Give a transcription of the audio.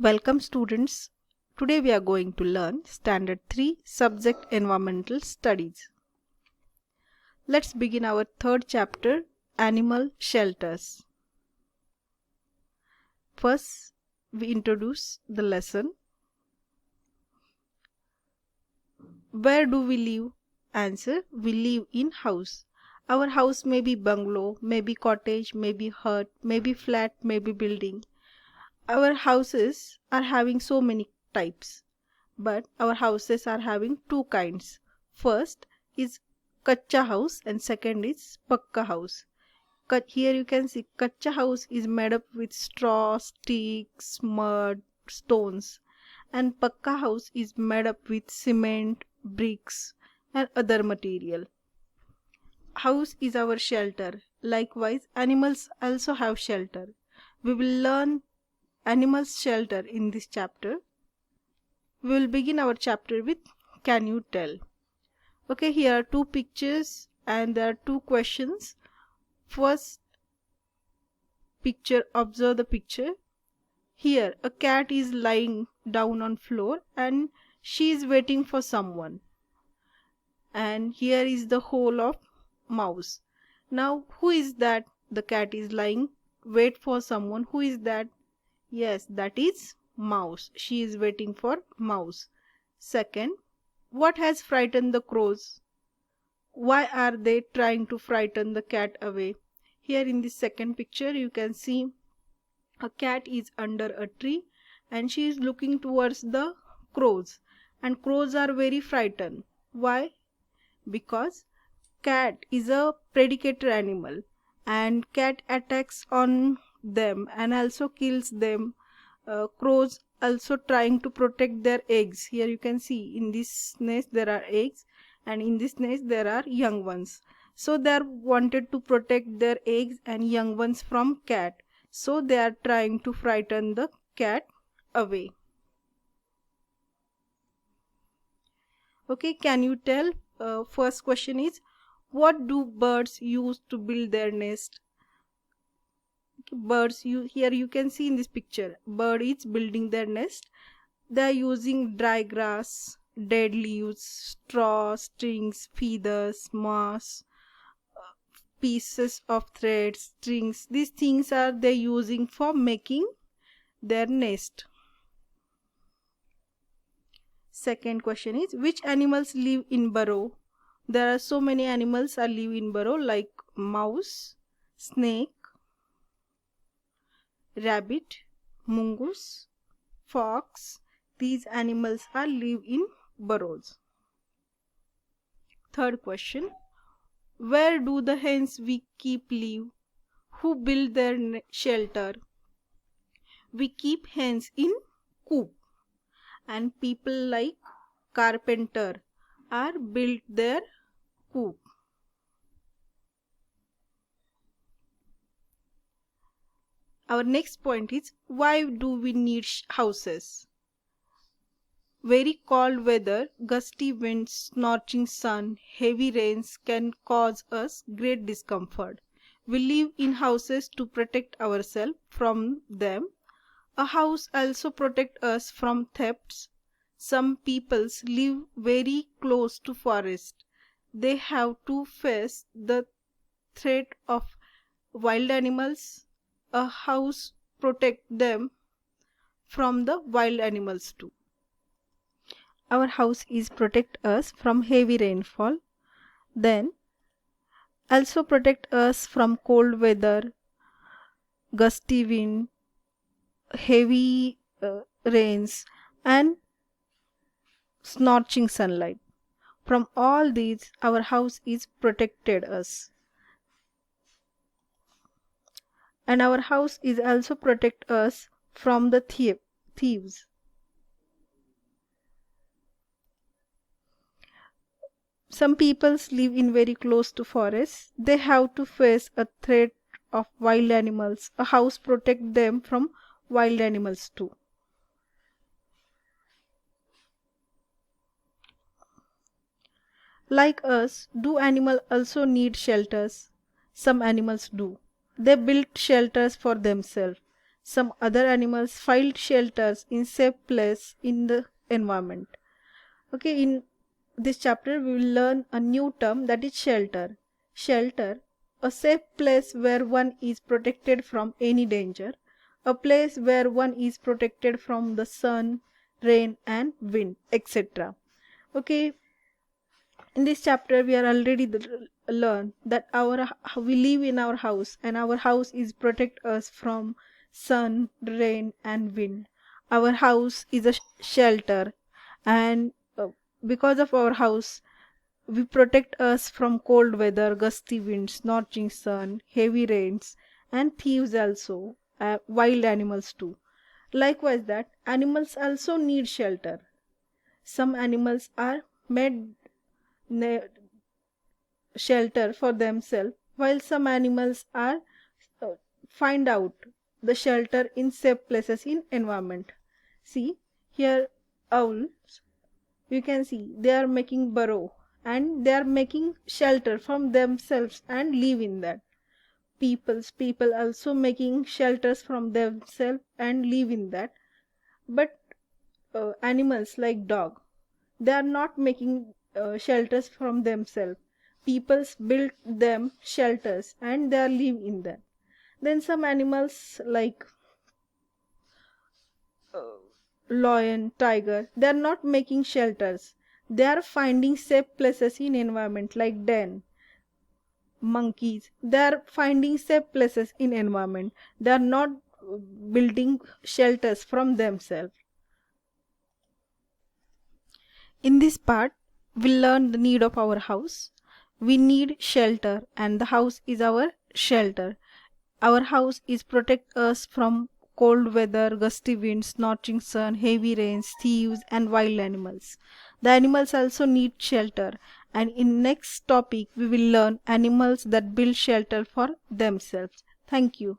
Welcome students. Today we are going to learn Standard 3 Subject Environmental Studies. Let's begin our third chapter, Animal Shelters. First, we introduce the lesson. Where do we live? Answer: we live in house. Our house may be bungalow, maybe cottage, maybe hut, maybe flat, maybe building. Our houses are having so many types, but our houses are having two kinds. First is kacha house and second is pakka house. Here you can see kacha house is made up with straw, sticks, mud, stones, and pakka house is made up with cement, bricks and other material. House is our shelter. Likewise, animals also have shelter. We will learn animals shelter in this chapter. We will begin our chapter with can you tell? Okay, here are two pictures and there are two questions. First picture, observe the picture. Here a cat is lying down on floor and she is waiting for someone. And here is the hole of mouse. Now who is that? The cat is lying, wait for someone. Who is that? Yes, that is mouse. She is waiting for mouse. Second, what has frightened the crows? Why are they trying to frighten the cat away? Here in this second picture you can see a cat is under a tree and she is looking towards the crows, and crows are very frightened. Why? Because cat is a predator animal and cat attacks on them and also kills them. Crows also trying to protect their eggs. Here you can see in this nest there are eggs and in this nest there are young ones. So they are wanted to protect their eggs and young ones from cat. So they are trying to frighten the cat away. Okay, can you tell? First question is, what do birds use to build their nest? Birds, here you can see in this picture, bird is building their nest. They are using dry grass, dead leaves, straw, strings, feathers, moss, pieces of thread, strings. These things are they using for making their nest. Second question is, which animals live in burrow? There are so many animals that live in burrow like mouse, snake, rabbit, mongoose, fox. These animals are live in burrows. Third question, where do the hens we keep live? Who build their shelter? We keep hens in coop, and people like carpenter are built their coop. Our next point is, why do we need houses? Very cold weather, gusty winds, scorching sun, heavy rains can cause us great discomfort. We live in houses to protect ourselves from them. A house also protects us from thefts. Some peoples live very close to forest. They have to face the threat of wild animals. A house protects them from the wild animals too. Our house is protect us from heavy rainfall, then also protect us from cold weather, gusty wind, heavy rains and scorching sunlight. From all these our house is protected us. And our house is also protect us from the thieves. Some peoples live in very close to forests. They have to face a threat of wild animals. A house protect them from wild animals too. Like us, do animals also need shelters? Some animals do. They build shelters for themselves. Some other animals find shelters in safe place in the environment. Okay, in this chapter we will learn a new term, that is shelter. Shelter, a safe place where one is protected from any danger, a place where one is protected from the sun, rain and wind, etc. Okay, in this chapter we are already learn that we live in our house, and our house is protect us from sun, rain and wind. Our house is a shelter, and because of our house we protect us from cold weather, gusty winds, scorching sun, heavy rains and thieves also, wild animals too. Likewise that animals also need shelter. Some animals are made shelter for themselves, while some animals are find out the shelter in safe places in environment. See here, owls, you can see they are making burrow and they are making shelter from themselves and live in that. People also making shelters from themselves and live in that. But animals like dog, they are not making shelters from themselves. Peoples build them shelters and they are live in them. Then some animals like lion, tiger, they are not making shelters. They are finding safe places in environment like den. Monkeys, they are finding safe places in environment. They are not building shelters from themselves. In this part, we learn the need of our house. We need shelter and the house is our shelter. Our house is protect us from cold weather, gusty winds, scorching sun, heavy rains, thieves and wild animals. The animals also need shelter, and in next topic we will learn animals that build shelter for themselves. Thank you.